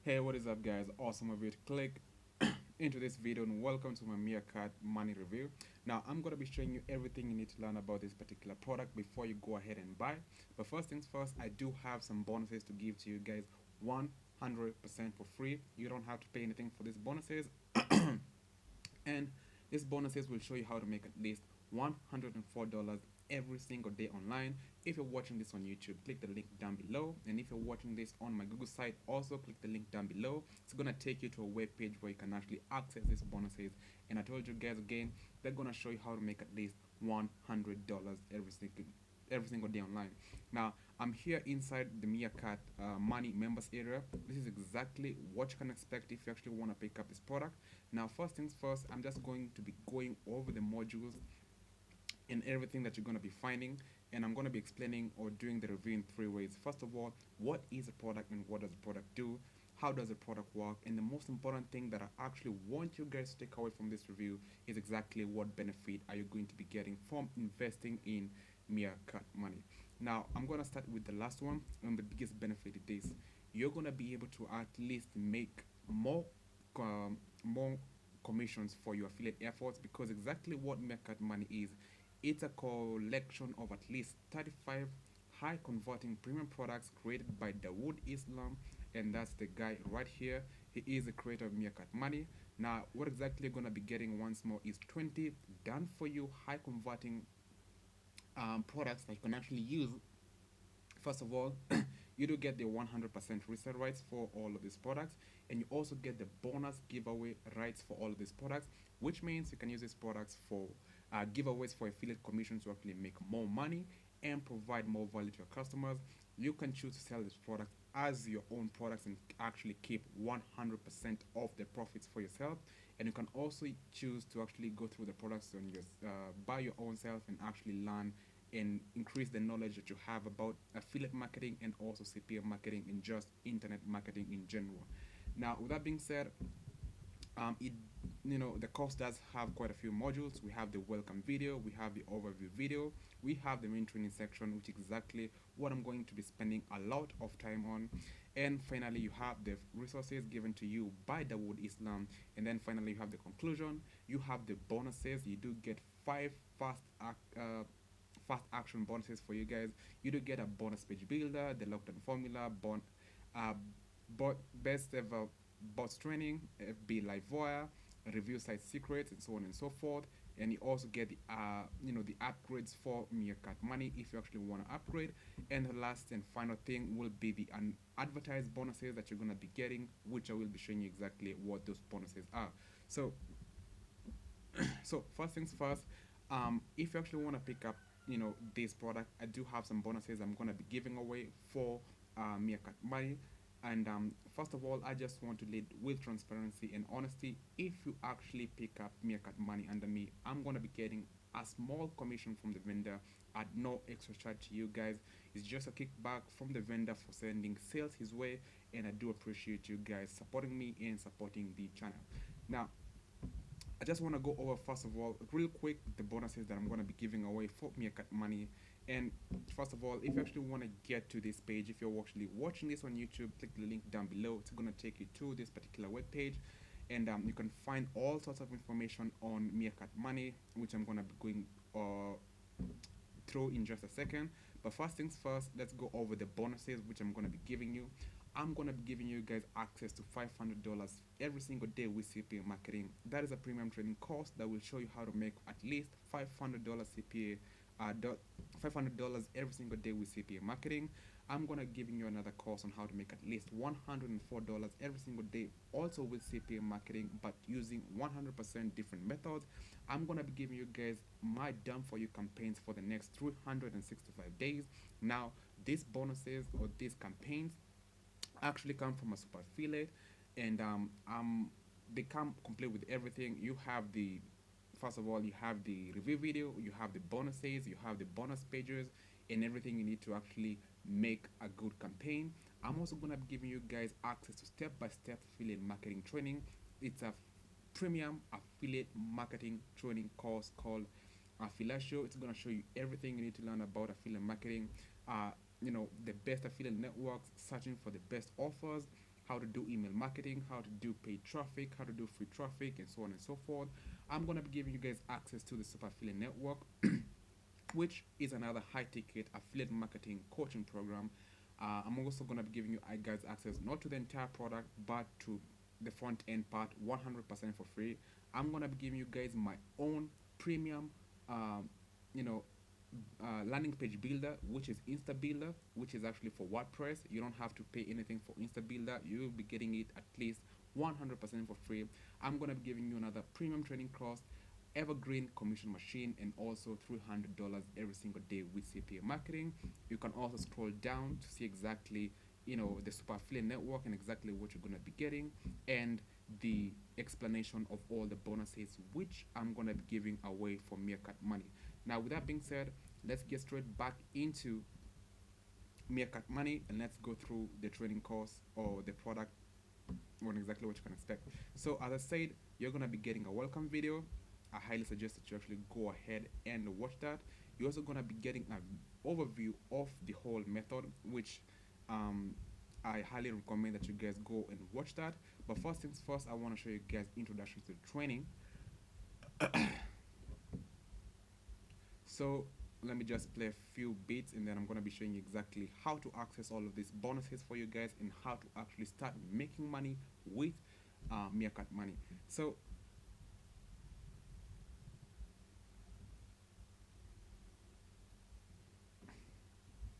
Hey, what is up, guys? Awesome of you to click into this video and welcome to my Meerkat Money review. Now, I'm going to be showing you everything you need to learn about this particular product before you go ahead and buy. But first things first, I do have some bonuses to give to you guys 100% for free. You don't have to pay anything for these bonuses. And these bonuses will show you how to make at least $104 every single day online. If you're watching this on YouTube, click the link down below. And if you're watching this on my Google site, also click the link down below. It's gonna take you to a web page where you can actually access these bonuses. And I told you guys again, they're gonna show you how to make at least $100 every single day online. Now, I'm here inside the Meerkat Money members area. This is exactly what you can expect if you actually want to pick up this product. Now, first things first, I'm just going to be going over the modules and everything that you're going to be finding, and I'm going to be explaining or doing the review in three ways. First of all, what is a product and what does the product do? How does the product work? And the most important thing that I actually want you guys to take away from this review is exactly what benefit are you going to be getting from investing in Meerkat Money. Now, I'm going to start with the last one, and the biggest benefit it is you're going to be able to at least make more commissions for your affiliate efforts, because exactly what Meerkat Money is, it's a collection of at least 35 high converting premium products created by Dawud Islam, and that's the guy right here. He is the creator of Meerkat Money. Now, what exactly you're going to be getting once more is 20 done for you high converting products that you can actually use. First of all, you do get the 100% resale rights for all of these products, and you also get the bonus giveaway rights for all of these products, which means you can use these products for giveaways for affiliate commissions to actually make more money and provide more value to your customers. You can choose to sell this product as your own products and actually keep 100% of the profits for yourself. And you can also choose to actually go through the products on your by your own self and actually learn and increase the knowledge that you have about affiliate marketing and also CPM marketing and just internet marketing in general. Now, with that being said, it the course does have quite a few modules. We have the welcome video, we have the overview video, we have the main training section, which is exactly what I'm going to be spending a lot of time on, and finally you have the resources given to you by Dawud Islam, and then finally you have the conclusion. You have the bonuses. You do get five fast action bonuses for you guys. You do get a bonus page builder, the lockdown formula, uh, best ever bots training, FB live wire, review site secrets, and so on and so forth. And you also get the upgrades for Meerkat Money if you actually want to upgrade. And the last and final thing will be the advertised bonuses that you're gonna be getting, which I will be showing you exactly what those bonuses are. So so first things first, if you actually want to pick up this product, I do have some bonuses I'm going to be giving away for Meerkat Money. And first of all, I just want to lead with transparency and honesty. If you actually pick up Meerkat Money under me, I'm going to be getting a small commission from the vendor at no extra charge to you guys. It's just a kickback from the vendor for sending sales his way, and I do appreciate you guys supporting me and supporting the channel. Now, I just want to go over, first of all, real quick, the bonuses that I'm going to be giving away for Meerkat Money. And first of all, if you actually want to get to this page, if you're actually watching this on YouTube, click the link down below. It's going to take you to this particular web page, and you can find all sorts of information on Meerkat Money, which I'm going to be going through in just a second. But first things first, let's go over the bonuses which I'm going to be giving you. I'm going to be giving you guys access to $500 every single day with CPA marketing. That is a premium training course that will show you how to make at least $500 CPA, $500 every single day with CPA marketing. I'm going to giving you another course on how to make at least $104 every single day, also with CPA marketing, but using 100% different methods. I'm going to be giving you guys my done for you campaigns for the next 365 days. Now, these bonuses or these campaigns actually come from a super affiliate, and they come complete with everything. You have the First of all, you have the review video, you have the bonuses, you have the bonus pages, and everything you need to actually make a good campaign. I'm also gonna be giving you guys access to step-by-step affiliate marketing training. It's a premium affiliate marketing training course called Affiliate Show. It's gonna show you everything you need to learn about affiliate marketing. The best affiliate networks, searching for the best offers, how to do email marketing, how to do paid traffic, how to do free traffic, and so on and so forth. I'm going to be giving you guys access to the Super Affiliate Network, which is another high ticket affiliate marketing coaching program. I'm also going to be giving you guys access not to the entire product, but to the front end part 100% for free. I'm going to be giving you guys my own premium, you know, landing page builder, which is Insta Builder, which is actually for WordPress. You don't have to pay anything for Insta Builder. You will be getting it at least 100% for free. I'm going to be giving you another premium training course, evergreen commission machine, and also $300 every single day with CPA marketing. You can also scroll down to see exactly, the Super Affiliate Network and exactly what you're going to be getting, and the explanation of all the bonuses which I'm going to be giving away for Meerkat Money. Now, with that being said, let's get straight back into Meerkat Money, and let's go through the training course or the product on exactly what you can expect. So as I said, you're going to be getting a welcome video. I highly suggest that you actually go ahead and watch that. You're also going to be getting an overview of the whole method, which I highly recommend that you guys go and watch that. But first things first, I want to show you guys introduction to the training. So let me just play a few beats, and then I'm going to be showing you exactly how to access all of these bonuses for you guys and how to actually start making money with Meerkat Money. So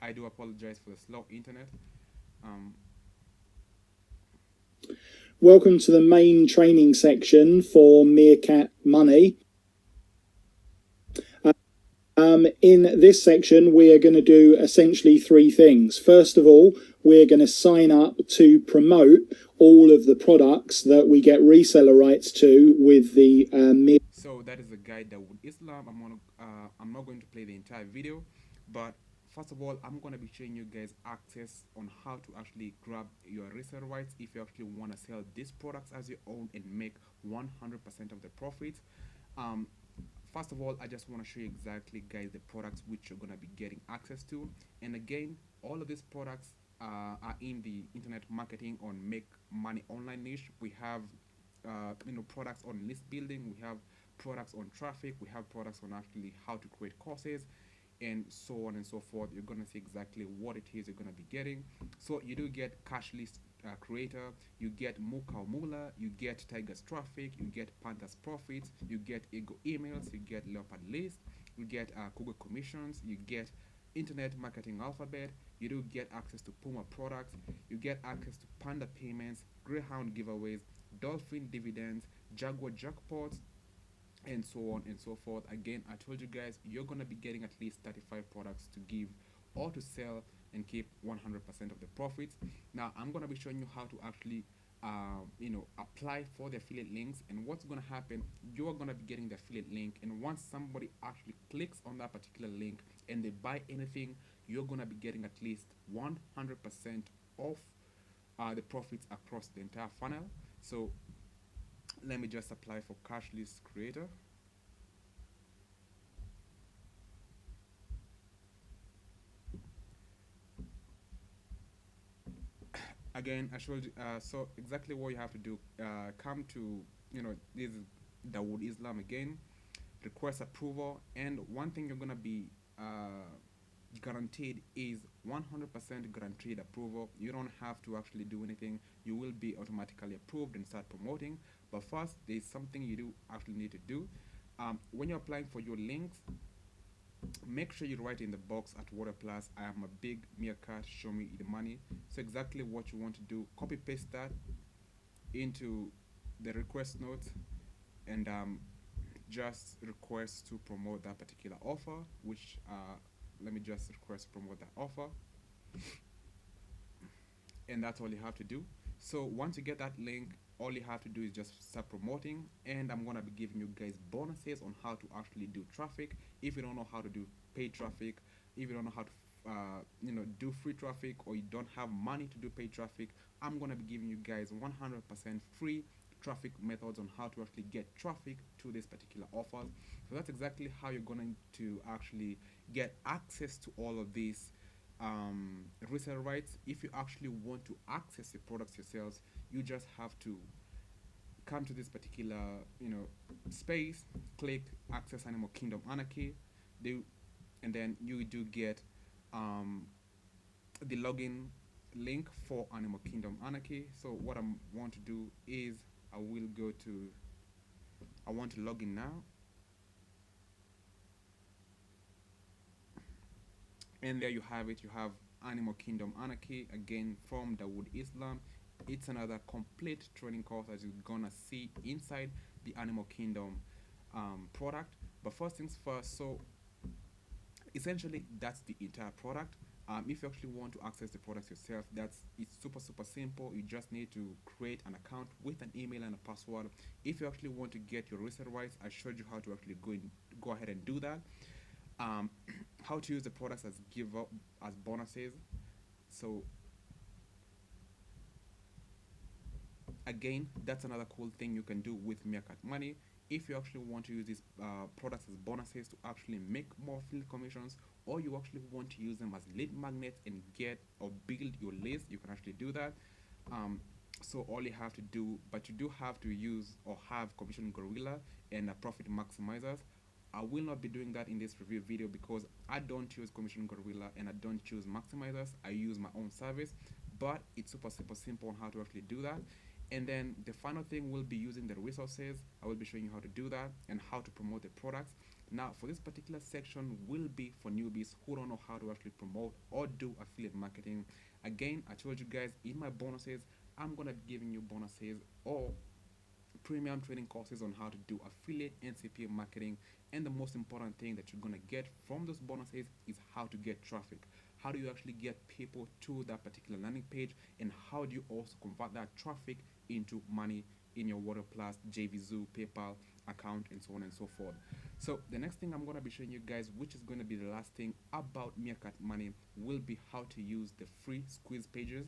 I do apologize for the slow internet. Welcome to the main training section for Meerkat Money. In this section, we are going to do essentially three things. First of all, we're going to sign up to promote all of the products that we get reseller rights to with the So that is the guy Dawud Islam. I'm not going to play the entire video, but first of all, I'm going to be showing you guys access on how to actually grab your reseller rights if you actually want to sell these products as your own and make 100% of the profits. First of all, I just want to show you exactly, guys, the products which you're going to be getting access to. And again, all of these products are in the internet marketing on make money online niche. We have products on list building, we have products on traffic, we have products on actually how to create courses, and so on and so forth. You're going to see exactly what it is you're going to be getting. So you do get cash list creator, you get Muka Mula, you get Tiger's traffic, you get Panthers profits, you get Ego emails, you get Leopard list, you get Google commissions, you get internet marketing alphabet, you do get access to Puma products, you get access to Panda payments, Greyhound giveaways, Dolphin dividends, Jaguar jackpots, and so on and so forth. Again, I told you guys you're gonna be getting at least 35 products to give or to sell and keep 100% of the profits. Now I'm gonna be showing you how to actually apply for the affiliate links, and what's gonna happen, you're gonna be getting the affiliate link, and once somebody actually clicks on that particular link and they buy anything, you're gonna be getting at least 100% of the profits across the entire funnel. So let me just apply for cash list creator. Again, I showed you, so exactly what you have to do, come to, this is Dawud Islam again, request approval, and one thing you're gonna be guaranteed is 100% guaranteed approval. You don't have to actually do anything. You will be automatically approved and start promoting. But first, there's something you do actually need to do. When you're applying for your links, make sure you write in the box at Water Plus, I am a big Meerkat, show me the money. So exactly what you want to do, copy paste that into the request note, and just request to promote that particular offer, which let me just request to promote that offer, and that's all you have to do. So once you get that link, all you have to do is just start promoting, and I'm gonna be giving you guys bonuses on how to actually do traffic. If you don't know how to do paid traffic, if you don't know how to do free traffic, or you don't have money to do paid traffic, I'm gonna be giving you guys 100% free traffic methods on how to actually get traffic to this particular offers. So that's exactly how you're going to actually get access to all of these resale rights. If you actually want to access the products yourselves, you just have to come to this particular space, click access Animal Kingdom Anarchy, they, and then you do get um, the login link for Animal Kingdom Anarchy. So what I want to do is I want to log in now, and there you have it. You have Animal Kingdom Anarchy again from Dawud Islam. It's another complete training course as you're gonna see inside the Animal Kingdom product. But first things first, so essentially that's the entire product. If you actually want to access the products yourself, it's super simple. You just need to create an account with an email and a password. If you actually want to get your resale rights, I showed you how to actually go ahead and do that. um, how to use the products as give up as bonuses. So again, that's another cool thing you can do with Meerkat Money. If you actually want to use these products as bonuses to actually make more affiliate commissions, or you actually want to use them as lead magnets and get or build your list, you can actually do that. So all you have to do, but you do have to use or have Commission Gorilla and Profit Maximizers. I will not be doing that in this review video because I don't choose Commission Gorilla and I don't choose Maximizers. I use my own service, but it's super simple on how to actually do that. And then the final thing will be using the resources. I will be showing you how to do that and how to promote the products. Now, for this particular section will be for newbies who don't know how to actually promote or do affiliate marketing. Again, I told you guys in my bonuses, I'm gonna be giving you bonuses or premium training courses on how to do affiliate and CPA marketing. And the most important thing that you're gonna get from those bonuses is how to get traffic. How do you actually get people to that particular landing page, and how do you also convert that traffic into money in your WordPress, JVZoo, PayPal account, and so on and so forth. So the next thing I'm gonna be showing you guys, which is gonna be the last thing about Meerkat Money, will be how to use the free squeeze pages.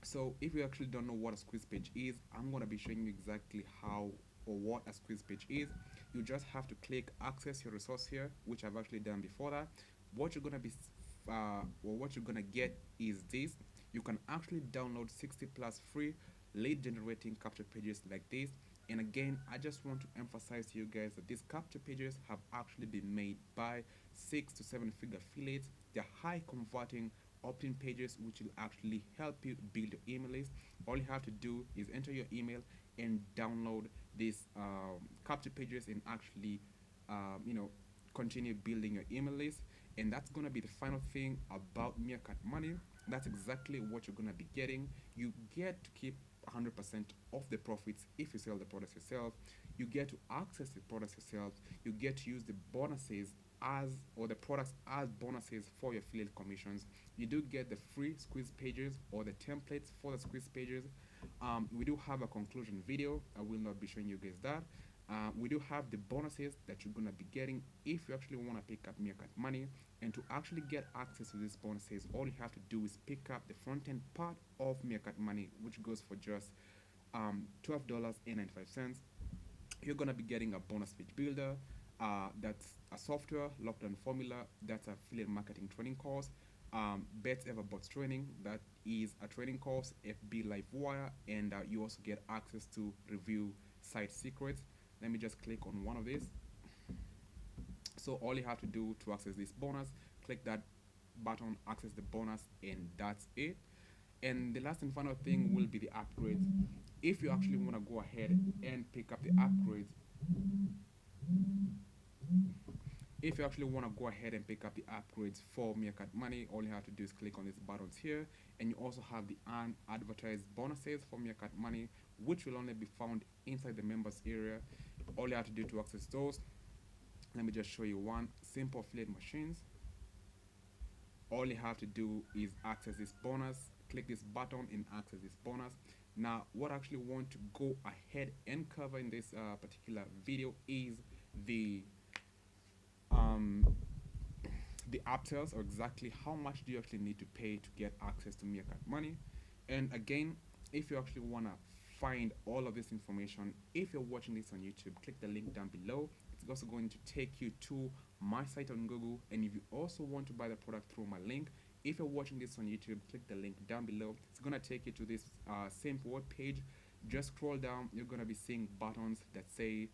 So if you actually don't know what a squeeze page is, I'm going to be showing you exactly how or what a squeeze page is. You just have to click access your resource here, which I've actually done before that. What you're going to be or what you're going to get is this. You can actually download 60 plus free lead generating capture pages like this. And again, I just want to emphasize to you guys that these capture pages have actually been made by 6 to 7 figure affiliates. They're high converting opt-in pages which will actually help you build your email list. All you have to do is enter your email and download these capture pages and actually continue building your email list. And that's gonna be the final thing about Meerkat Money. That's exactly what you're gonna be getting. You get to keep 100% of the profits if you sell the products yourself. You get to access the products yourself. You get to use the bonuses as or the products as bonuses for your affiliate commissions. You do get the free squeeze pages or the templates for the squeeze pages. We do have a conclusion video. I will not be showing you guys that. We do have the bonuses that you're gonna be getting if you actually want to pick up Meerkat Money. And to actually get access to these bonuses, all you have to do is pick up the front end part of Meerkat Money, which goes for just $12.95. You're gonna be getting a bonus page builder. That's a software lockdown formula. That's affiliate marketing training course. Best ever bots training. That is a training course. FB Live Wire, and you also get access to review site secrets. Let me just click on one of these. So all you have to do to access this bonus, click that button, access the bonus, and that's it. And the last and final thing will be the upgrades. If you actually want to go ahead and pick up the upgrades, if you actually want to go ahead and pick up the upgrades for Meerkat Money, all you have to do is click on these buttons here, and you also have the unadvertised bonuses for Meerkat Money, which will only be found inside the members area. All you have to do to access those, let me just show you one. Simple affiliate machines. All you have to do is access this bonus, click this button and access this bonus. Now what I actually want to go ahead and cover in this particular video is the upsells, or exactly how much do you actually need to pay to get access to Meerkat Money. And again, if you actually want to find all of this information, if you're watching this on YouTube, click the link down below. It's also going to take you to my site on Google. And if you also want to buy the product through my link, if you're watching this on YouTube, click the link down below. It's gonna take you to this same web page. Just scroll down, you're gonna be seeing buttons that say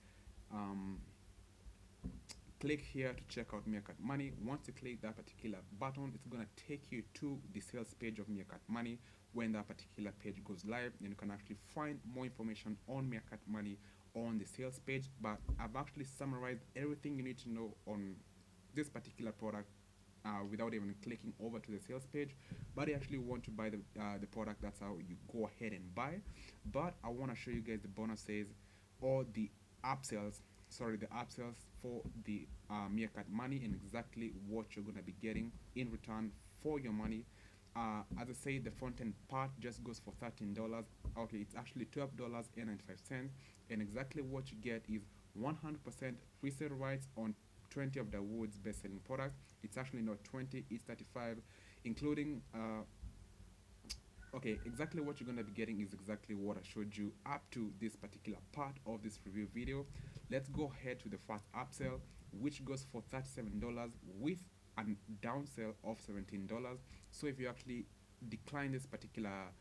click here to check out Meerkat Money. Once you click that particular button, it's gonna take you to the sales page of Meerkat Money. When that particular page goes live, then you can actually find more information on Meerkat Money on the sales page. But I've actually summarized everything you need to know on this particular product without even clicking over to the sales page. But you actually want to buy the product, that's how you go ahead and buy. But I want to show you guys the bonuses or the upsells, the upsells for the Meerkat Money, and exactly what you're going to be getting in return for your money. As I say, the front end part just goes for $13. Okay, it's actually $12.95, and exactly what you get is 100% resale rights on 20 of Dawud's best-selling products. It's actually not 20, it's 35, including okay, exactly what you're going to be getting is exactly what I showed you up to this particular part of this review video. Let's go ahead to the first upsell, which goes for $37 with a downsell of $17. So if you actually decline this particular,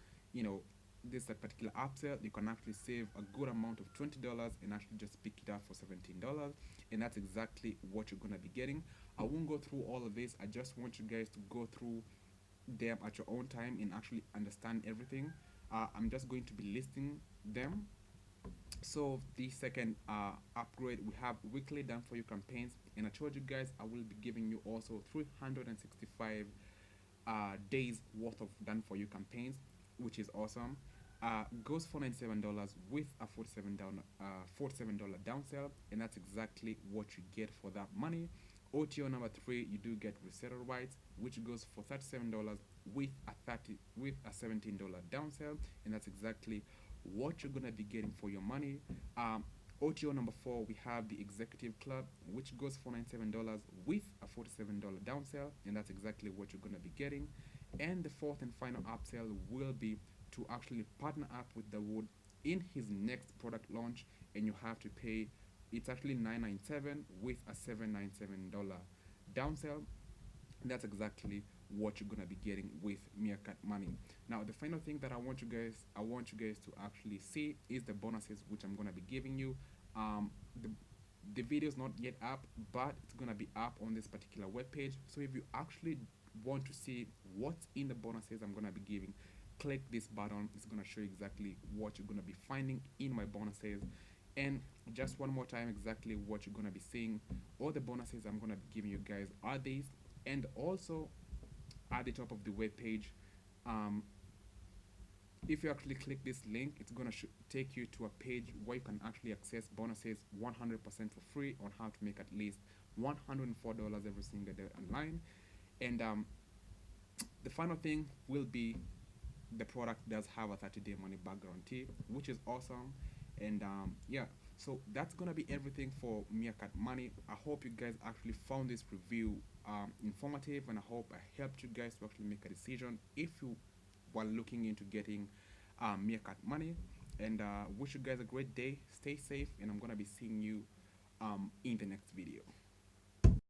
this particular upsell, you can actually save a good amount of $20 and actually just pick it up for $17. And that's exactly what you're going to be getting. I won't go through all of this. I just want you guys to go through them at your own time and actually understand everything. I'm just going to be listing them. So the second upgrade, we have weekly done for you campaigns, and I told you guys I will be giving you also 365 days worth of done for you campaigns, which is awesome. Goes for $97 with a $47 downsell, and that's exactly what you get for that money. OTO number 3, you do get reseller rights, which goes for $37 with a $17 downsell, and that's exactly what you're gonna be getting for your money. OTO number 4, we have the executive club, which goes for $97 with a $47 downsell, and that's exactly what you're gonna be getting. And the fourth and final upsell will be to actually partner up with Dawud in his next product launch, and you have to pay. It's actually $997 with a $797 downsell. And that's exactly what you're gonna be getting with Meerkat Money. Now, the final thing that I want you guys to actually see is the bonuses which I'm gonna be giving you. The video is not yet up, but it's gonna be up on this particular web page. So if you actually want to see what's in the bonuses I'm gonna be giving, click this button. It's gonna show you exactly what you're gonna be finding in my bonuses. And just one more time, exactly what you're gonna be seeing. All the bonuses I'm gonna be giving you guys are these, and also at the top of the web page, if you actually click this link, it's gonna take you to a page where you can actually access bonuses 100% for free on how to make at least $104 every single day online. And the final thing will be the product does have a 30-day money back guarantee, which is awesome. And yeah, so that's gonna be everything for Meerkat Money. I hope you guys actually found this review informative, and I hope I helped you guys to actually make a decision if you were looking into getting Meerkat Money. And wish you guys a great day. Stay safe, and I'm gonna be seeing you in the next video.